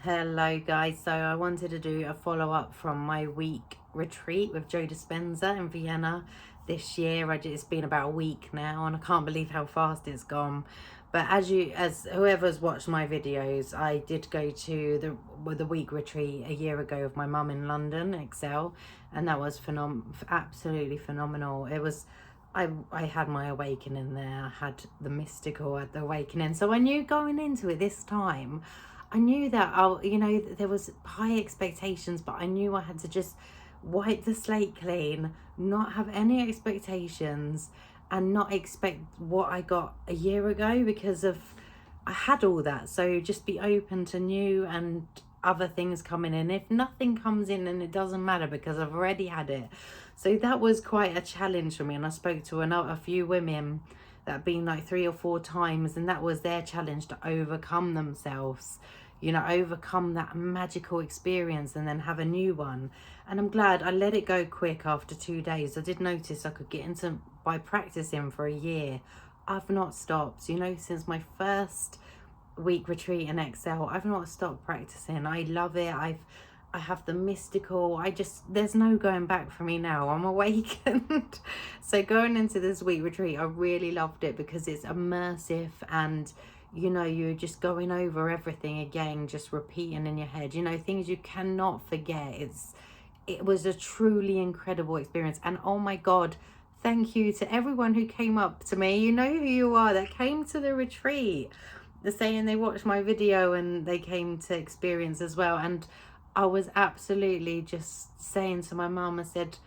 Hello guys, so I wanted to do a follow-up from my week retreat with Joe Dispenza in Vienna this year. It's been about a week now and I can't believe how fast it's gone. But as whoever's watched my videos, I did go to the week retreat a year ago with my mum in London, Excel, and that was absolutely phenomenal. It was I had my awakening there. I had the mystical at the awakening. So I knew going into it this time, I knew that there was high expectations, but I knew I had to just wipe the slate clean, not have any expectations, and not expect what I got a year ago because of I had all that. So just be open to new and other things coming in. If nothing comes in, and it doesn't matter because I've already had it. So that was quite a challenge for me, and I spoke to a few women that have been like 3 or 4 times, and that was their challenge, to overcome themselves, overcome that magical experience and then have a new one. And I'm glad I let it go quick after 2 days. I did notice I could get into, by practicing for a year, I've not stopped, since my first week retreat in Excel. I've not stopped practicing. I love it. I have the mystical. There's no going back for me now. I'm awakened. So going into this week retreat, I really loved it because it's immersive, and you're just going over everything again, just repeating in your head, things you cannot forget. It was a truly incredible experience. And oh my God, thank you to everyone who came up to me. You know who you are, that came to the retreat. They're saying they watched my video and they came to experience as well. And I was absolutely just saying to my mum, I said,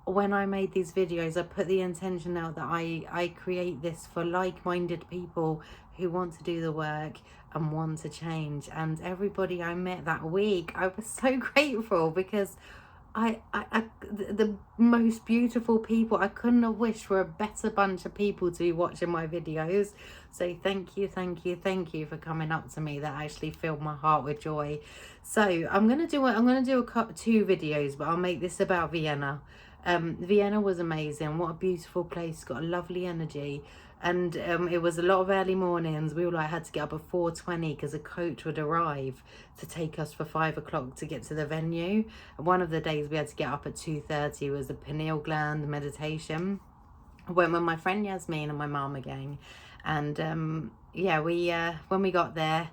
when I made these videos, I put the intention out that I create this for like-minded people who want to do the work and want to change. And everybody I met that week, I was so grateful because the most beautiful people. I couldn't have wished for a better bunch of people to be watching my videos. So thank you for coming up to me. That actually filled my heart with joy. So I'm gonna do 2 videos, but I'll make this about Vienna. Vienna was amazing. What a beautiful place. Got a lovely energy. And it was a lot of early mornings. We all had to get up at 4:20 because a coach would arrive to take us for 5 o'clock to get to the venue. And one of the days we had to get up at 2:30 was the pineal gland meditation. I went with my friend Yasmin and my mum again. And when we got there,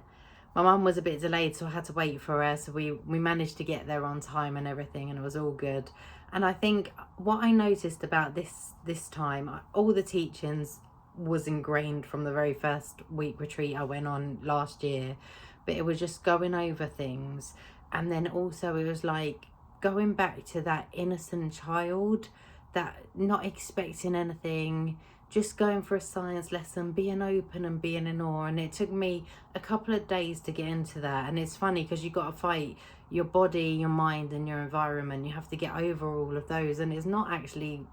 my mum was a bit delayed, so I had to wait for her. So we managed to get there on time and everything, and it was all good. And I think what I noticed about this time, all the teachings was ingrained from the very first week retreat I went on last year, but it was just going over things. And then also it was like going back to that innocent child, that not expecting anything, just going for a science lesson, being open and being in awe. And it took me a couple of days to get into that. And it's funny because you got to fight your body, your mind and your environment. You have to get over all of those, and it's not actually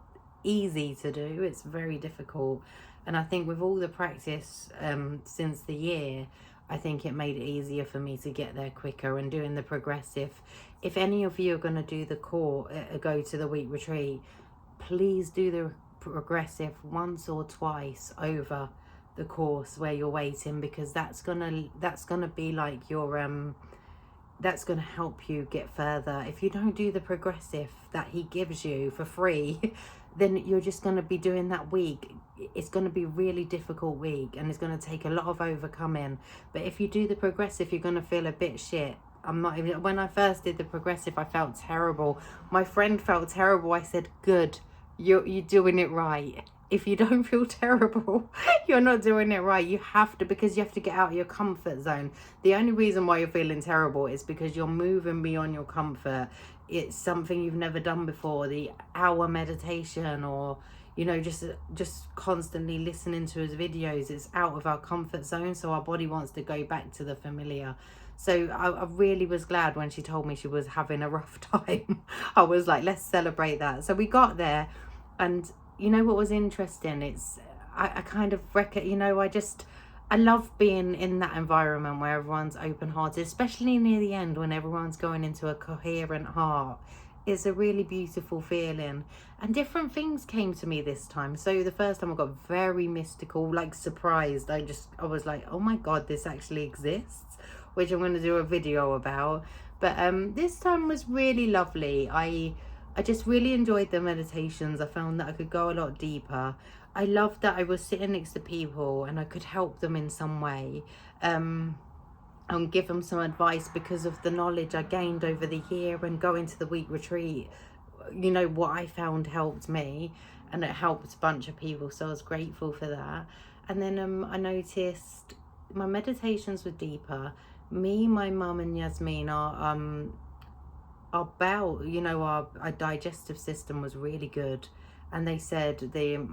easy to do. It's very difficult. And I think with all the practice since the year, I think it made it easier for me to get there quicker. And doing the progressive, if any of you are going to do the go to the week retreat, please do the progressive once or twice over the course where you're waiting, because that's gonna be like your that's going to help you get further. If you don't do the progressive that he gives you for free, then you're just going to be doing that week. It's going to be a really difficult week, and it's going to take a lot of overcoming. But if you do the progressive, you're going to feel a bit shit. When I first did the progressive, I felt terrible. My friend felt terrible. I said, good, you're doing it right. If you don't feel terrible, you're not doing it right. You have to, because you have to get out of your comfort zone. The only reason why you're feeling terrible is because you're moving beyond your comfort. It's something you've never done before. The hour meditation, or just constantly listening to his videos. It's out of our comfort zone, so our body wants to go back to the familiar. So I really was glad when she told me she was having a rough time. I was like, let's celebrate that. So we got there, and you know what was interesting? I kind of reckon, I love being in that environment where everyone's open-hearted, especially near the end when everyone's going into a coherent heart. It's a really beautiful feeling. And different things came to me this time. So the first time I got very mystical, like surprised. I was like, oh my God, this actually exists. which I'm going to do a video about. But this time was really lovely. I just really enjoyed the meditations. I found that I could go a lot deeper. I loved that I was sitting next to people and I could help them in some way, and give them some advice because of the knowledge I gained over the year and going to the week retreat. You know, what I found helped me, and it helped a bunch of people, so I was grateful for that. And then I noticed my meditations were deeper. Me, my mum and Yasmin, our bowel, you know, our digestive system was really good, and they said the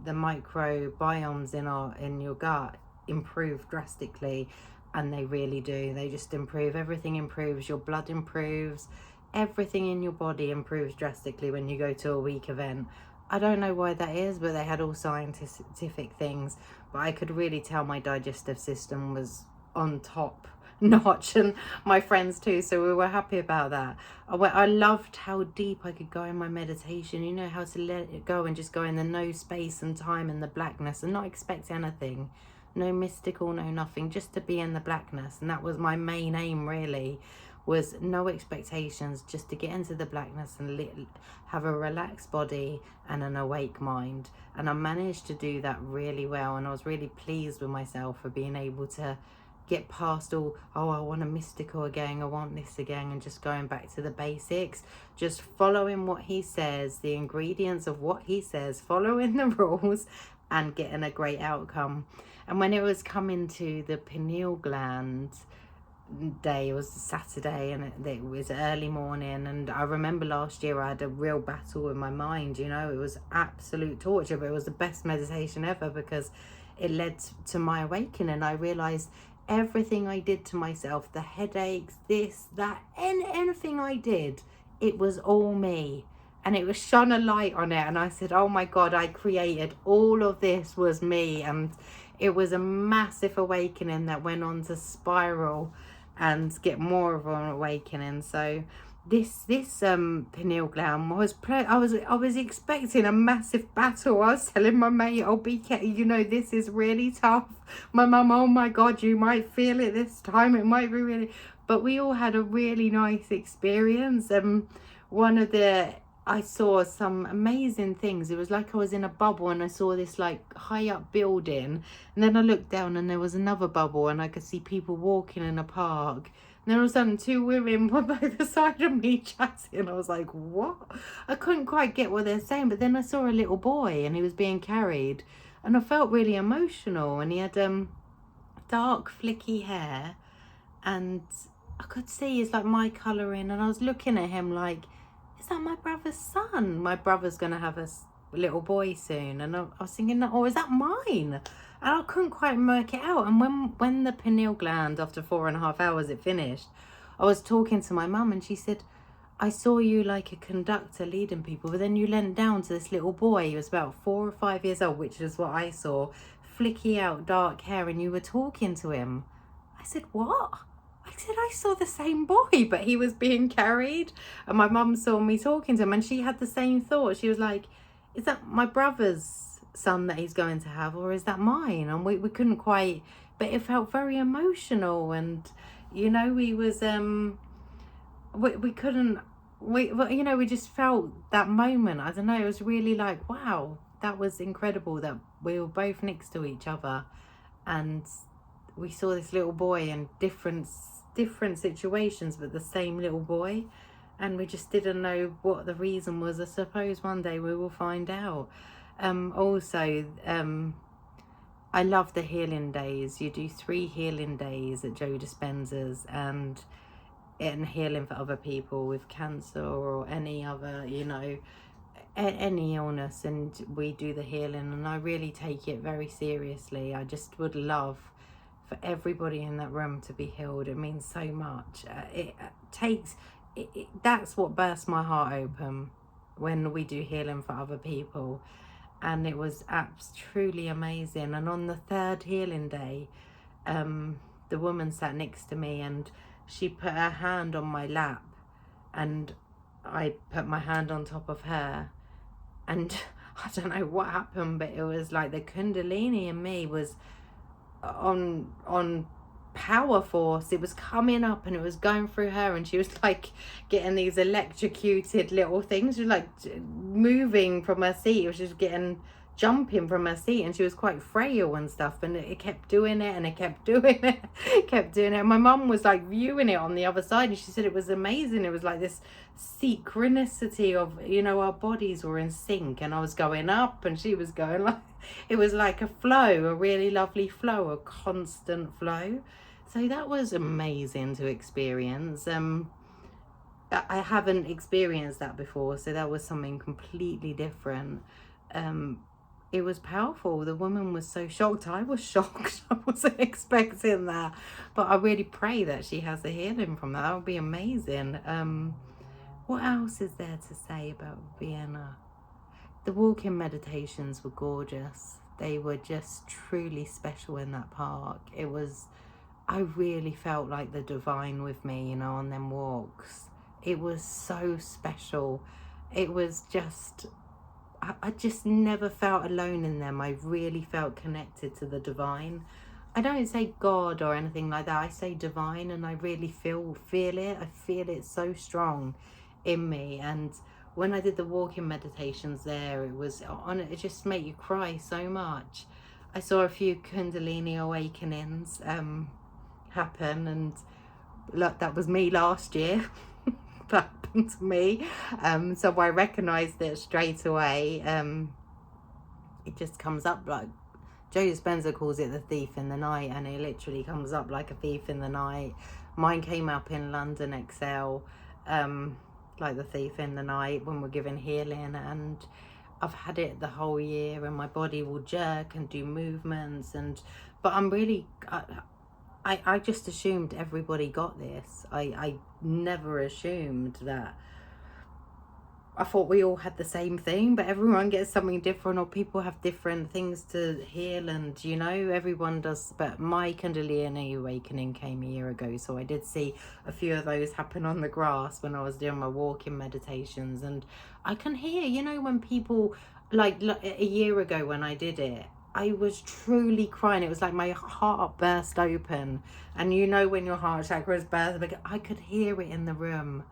microbiomes in your gut improve drastically, and they really do. They just improve. Everything improves. Your blood improves. Everything in your body improves drastically when you go to a week event. I don't know why that is, but they had all scientific things, but I could really tell my digestive system was on top notch, and my friends too, so we were happy about that. I loved how deep I could go in my meditation, you know, how to let it go and just go in the no space and time and the blackness and not expect anything, no mystical, no nothing, just to be in the blackness. And that was my main aim, really, was no expectations, just to get into the blackness and have a relaxed body and an awake mind. And I managed to do that really well, and I was really pleased with myself for being able to get past all, oh, I want a mystical again, I want this again, and just going back to the basics, just following what he says, the ingredients of what he says, following the rules, and getting a great outcome. And when it was coming to the pineal gland day, it was Saturday, and it was early morning, and I remember last year I had a real battle with my mind, you know, it was absolute torture, but it was the best meditation ever because it led to my awakening. I realized everything I did to myself, the headaches, this, that, and anything I did, it was all me. And it was shone a light on it, and I said, oh my God, I created all of this, was me. And it was a massive awakening that went on to spiral and get more of an awakening. So this pineal gland was I was expecting a massive battle. I was telling my mate, oh, be careful, you know, this is really tough. My mum, oh my God, you might feel it this time, it might be really, but we all had a really nice experience. I saw some amazing things. It was like I was in a bubble, and I saw this like high up building, and then I looked down and there was another bubble, and I could see people walking in a park. And then all of a sudden 2 women were by the side of me chatting. I was like, what? I couldn't quite get what they're saying, but then I saw a little boy and he was being carried, and I felt really emotional, and he had dark flicky hair, and I could see he's like my colouring, and I was looking at him like, is that my brother's son? My brother's going to have a little boy soon. And I was thinking, oh, is that mine? And I couldn't quite work it out. And when the pineal gland, after 4.5 hours, it finished, I was talking to my mum, and she said, I saw you like a conductor leading people, but then you leant down to this little boy. He was about 4 or 5 years old, which is what I saw, flicky out dark hair, and you were talking to him. I said, what? I said, I saw the same boy, but he was being carried. And my mum saw me talking to him, and she had the same thought. She was like, is that my brother's son that he's going to have, or is that mine? And we couldn't quite, but it felt very emotional. And, you know, we was, we couldn't, you know, we just felt that moment. I don't know, it was really like, wow, that was incredible that we were both next to each other, and we saw this little boy in different situations, but the same little boy, and we just didn't know what the reason was. I suppose one day we will find out. Also, I love the healing days. You do 3 healing days at Joe Dispenza's, and healing for other people with cancer or any other, you know, any illness, and we do the healing, and I really take it very seriously. I just would love for everybody in that room to be healed. It means so much. That's what bursts my heart open when we do healing for other people, and it was truly amazing. And on the 3rd healing day, the woman sat next to me, and she put her hand on my lap, and I put my hand on top of her, and I don't know what happened, but it was like the Kundalini in me was on power force. It was coming up and it was going through her, and she was like getting these electrocuted little things. She was like moving from her seat. She was getting jumping from her seat, and she was quite frail and stuff, and it kept doing it and it kept doing it kept doing it. My mum was like viewing it on the other side, and she said it was amazing. It was like this synchronicity of, you know, our bodies were in sync, and I was going up and she was going like, it was like a flow, a really lovely flow, a constant flow. So that was amazing to experience. I haven't experienced that before, so that was something completely different. It was powerful. The woman was so shocked. I was shocked. I wasn't expecting that. But I really pray that she has a healing from that. That would be amazing. What else is there to say about Vienna? The walk-in meditations were gorgeous. They were just truly special in that park. I really felt like the divine with me, you know, on them walks. It was so special. It was just, I just never felt alone in them. I really felt connected to the divine. I don't say God or anything like that. I say divine, and I really feel it. I feel it so strong in me. And when I did the walking meditations there, it just made you cry so much. I saw a few Kundalini awakenings happen, and look, that was me last year. That happened to me, so I recognized it straight away. It just comes up like Joe Dispenza calls it the thief in the night, and it literally comes up like a thief in the night. Mine came up in London Excel, like the thief in the night when we're given healing, and I've had it the whole year, and my body will jerk and do movements, but I'm really, I just assumed everybody got this. I never assumed that. I thought we all had the same thing, but everyone gets something different, or people have different things to heal, and you know, everyone does. But my Kundalini awakening came a year ago, so I did see a few of those happen on the grass when I was doing my walking meditations, and I can hear, you know, when people, like a year ago when I did it, I was truly crying. It was like my heart burst open, and you know when your heart chakra is burst, I could hear it in the room,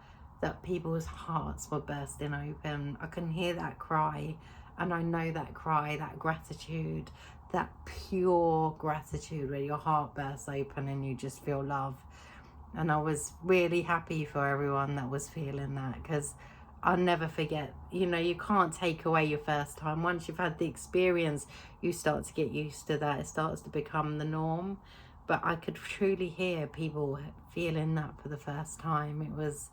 that people's hearts were bursting open. I can hear that cry, and I know that cry, that gratitude, that pure gratitude where your heart bursts open and you just feel love. And I was really happy for everyone that was feeling that, because I'll never forget, you know, you can't take away your first time. Once you've had the experience, you start to get used to that. It starts to become the norm. But I could truly hear people feeling that for the first time. It was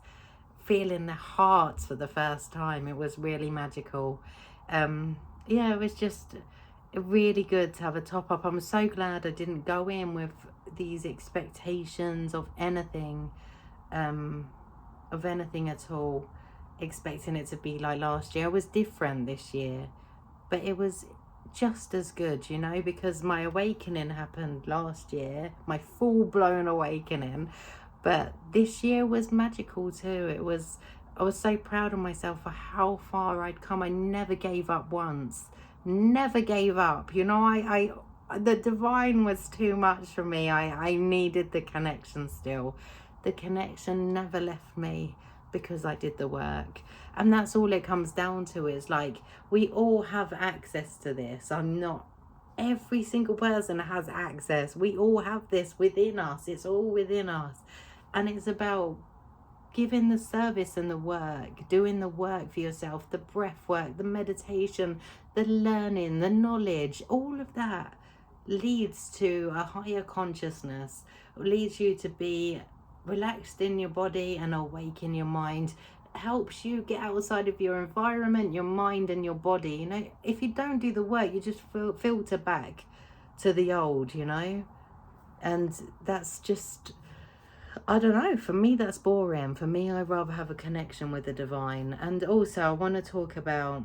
feeling their hearts for the first time. It was really magical. Yeah, it was just really good to have a top up. I'm so glad I didn't go in with these expectations of anything at all, expecting it to be like last year. It was different this year, but it was just as good, you know, because my awakening happened last year, my full-blown awakening. But this year was magical too. I was so proud of myself for how far I'd come. I never gave up once. Never gave up. You know, the divine was too much for me. I needed the connection still. The connection never left me because I did the work. And that's all it comes down to, is like, we all have access to this. Every single person has access. We all have this within us. It's all within us. And it's about giving the service and the work, doing the work for yourself, the breath work, the meditation, the learning, the knowledge, all of that leads to a higher consciousness, leads you to be relaxed in your body and awake in your mind, helps you get outside of your environment, your mind and your body. You know, if you don't do the work, you just filter back to the old, you know, and that's just, I don't know, for me that's boring. For me, I'd rather have a connection with the divine. And also I want to talk about,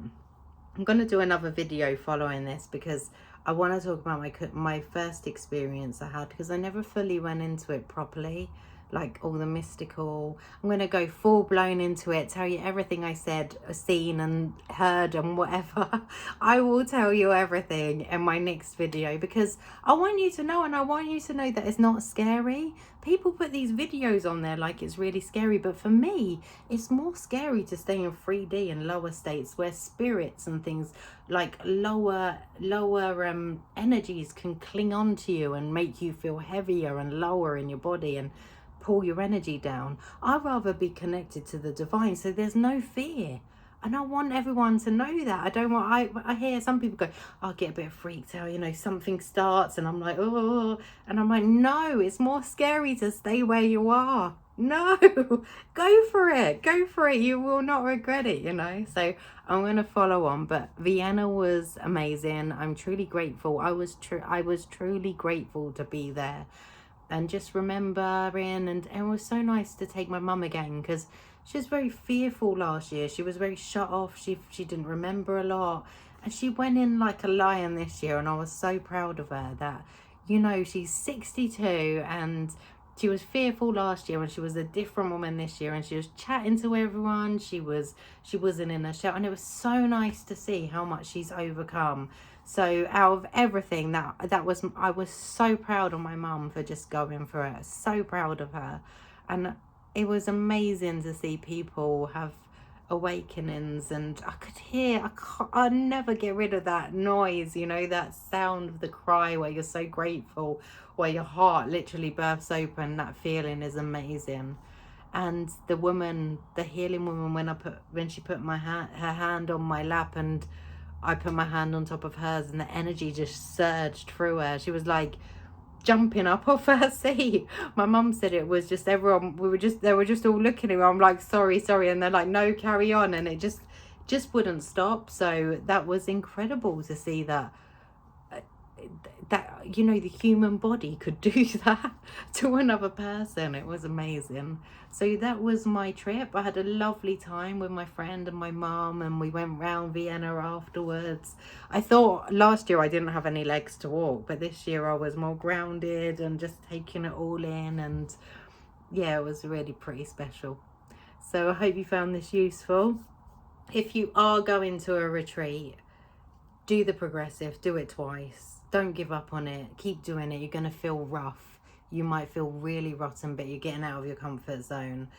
I'm going to do another video following this, because I want to talk about my first experience I had, because I never fully went into it properly. like all the mystical. I'm going to go full blown into it, tell you everything I said, seen and heard and whatever. I will tell you everything in my next video, because I want you to know, and I want you to know that it's not scary. People put these videos on there like it's really scary, but for me, it's more scary to stay in 3D and lower states where spirits and things like lower energies can cling on to you and make you feel heavier and lower in your body and pull your energy down. I'd rather be connected to the divine, so there's no fear. And I want everyone to know that. I don't want, I hear some people go, I'll get a bit freaked out, you know, something starts and I'm like, oh, and I'm like, no, it's more scary to stay where you are. No, go for it, you will not regret it, you know. So I'm going to follow on, but Vienna was amazing. I'm truly grateful. I was truly grateful to be there. And just remembering, and it was so nice to take my mum again, because she was very fearful last year. She was very shut off. She didn't remember a lot, and she went in like a lion this year, and I was so proud of her that, you know, she's 62 and she was fearful last year, and she was a different woman this year, and she was chatting to everyone. She wasn't in a shell, and it was so nice to see how much she's overcome. So out of everything, I was so proud of my mum for just going for it. So proud of her. And it was amazing to see people have awakenings, and I could hear, I'd never get rid of that noise, you know, that sound of the cry where you're so grateful, where your heart literally bursts open. That feeling is amazing. And the woman, the healing woman, when she put her hand on my lap and I put my hand on top of hers, and the energy just surged through her. She was like jumping up off her seat. My mum said it was just everyone, they were just all looking at her. I'm like, sorry, and they're like, no, carry on. And it just wouldn't stop. So that was incredible to see that, you know, the human body could do that to another person. It was amazing. So that was my trip. I had a lovely time with my friend and my mum, and we went round Vienna afterwards. I thought last year I didn't have any legs to walk, but this year I was more grounded and just taking it all in, and yeah, it was really pretty special. So I hope you found this useful. If you are going to a retreat, do the progressive, do it twice. Don't give up on it. Keep doing it. You're going to feel rough. You might feel really rotten, but you're getting out of your comfort zone.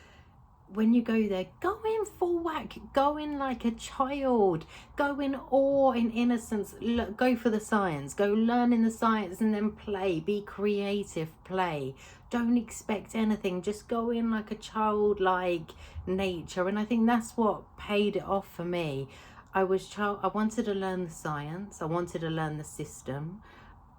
When you go there, go in full whack. Go in like a child. Go in awe, in innocence. Go for the science. Go learn in the science and then play. Be creative. Play. Don't expect anything. Just go in like a childlike nature. And I think that's what paid it off for me. I wanted to learn the science. I wanted to learn the system.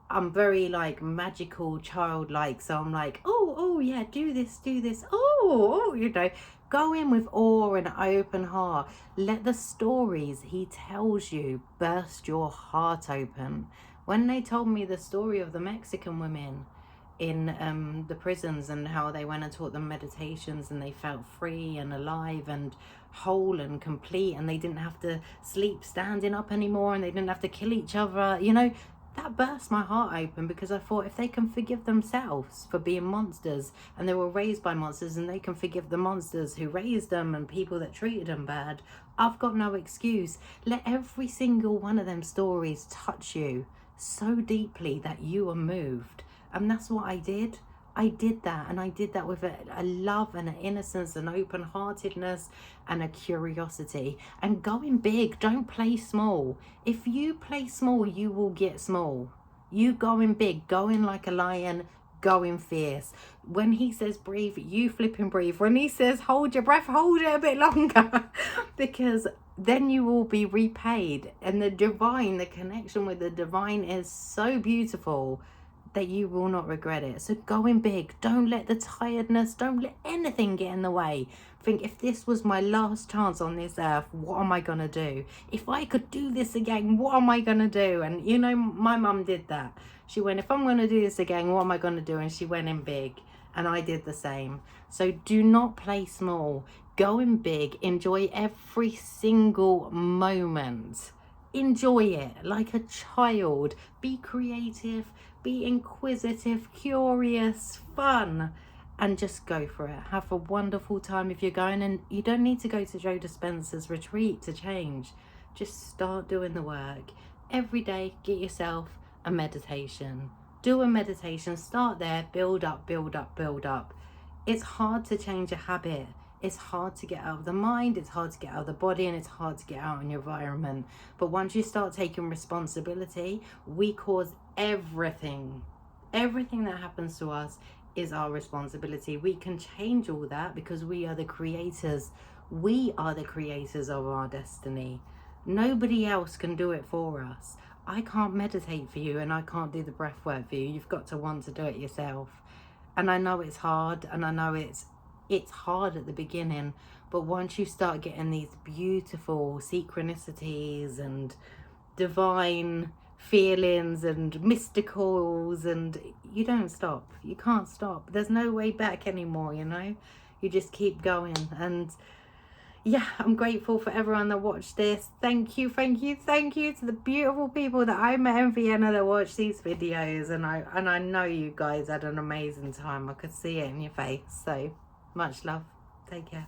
I'm very like magical, childlike. So I'm like, oh yeah, do this. Oh, you know, go in with awe and an open heart. Let the stories he tells you burst your heart open. When they told me the story of the Mexican women in the prisons, and how they went and taught them meditations, and they felt free and alive and whole and complete, and they didn't have to sleep standing up anymore, and they didn't have to kill each other, you know, that burst my heart open, because I thought, if they can forgive themselves for being monsters, and they were raised by monsters, and they can forgive the monsters who raised them and people that treated them bad, I've got no excuse. Let every single one of them stories touch you so deeply that you are moved. And that's what I did. I did that, and I did that with a love and an innocence and open-heartedness and a curiosity. And going big, don't play small. If you play small, you will get small. You going big, going like a lion, going fierce. When he says breathe, you flipping breathe. When he says hold your breath, hold it a bit longer because then you will be repaid. And the divine, the connection with the divine is so beautiful that you will not regret it. So going big, don't let the tiredness, don't let anything get in the way. Think, if this was my last chance on this earth, what am I gonna do? If I could do this again, what am I gonna do? And you know, my mum did that. She went, if I'm gonna do this again, what am I gonna do? And she went in big, and I did the same. So do not play small, go in big, enjoy every single moment. Enjoy it like a child. Be creative, be inquisitive, curious, fun, and just go for it. Have a wonderful time if you're going, and you don't need to go to Joe Dispenza's retreat to change. Just start doing the work. Every day, get yourself a meditation. Do a meditation, start there, build up, build up, build up. It's hard to change a habit. It's hard to get out of the mind, it's hard to get out of the body, and it's hard to get out in your environment. But once you start taking responsibility, we cause everything. Everything that happens to us is our responsibility. We can change all that because we are the creators. We are the creators of our destiny. Nobody else can do it for us. I can't meditate for you, and I can't do the breath work for you. You've got to want to do it yourself. And I know it's hard, and I know it's hard at the beginning, but once you start getting these beautiful synchronicities and divine feelings and mysticals, and you don't stop. You can't stop. There's no way back anymore, you know. You just keep going. And yeah, I'm grateful for everyone that watched this. Thank you, thank you, thank you to the beautiful people that I met in Vienna that watched these videos. And I know you guys had an amazing time. I could see it in your face. So much love. Take care.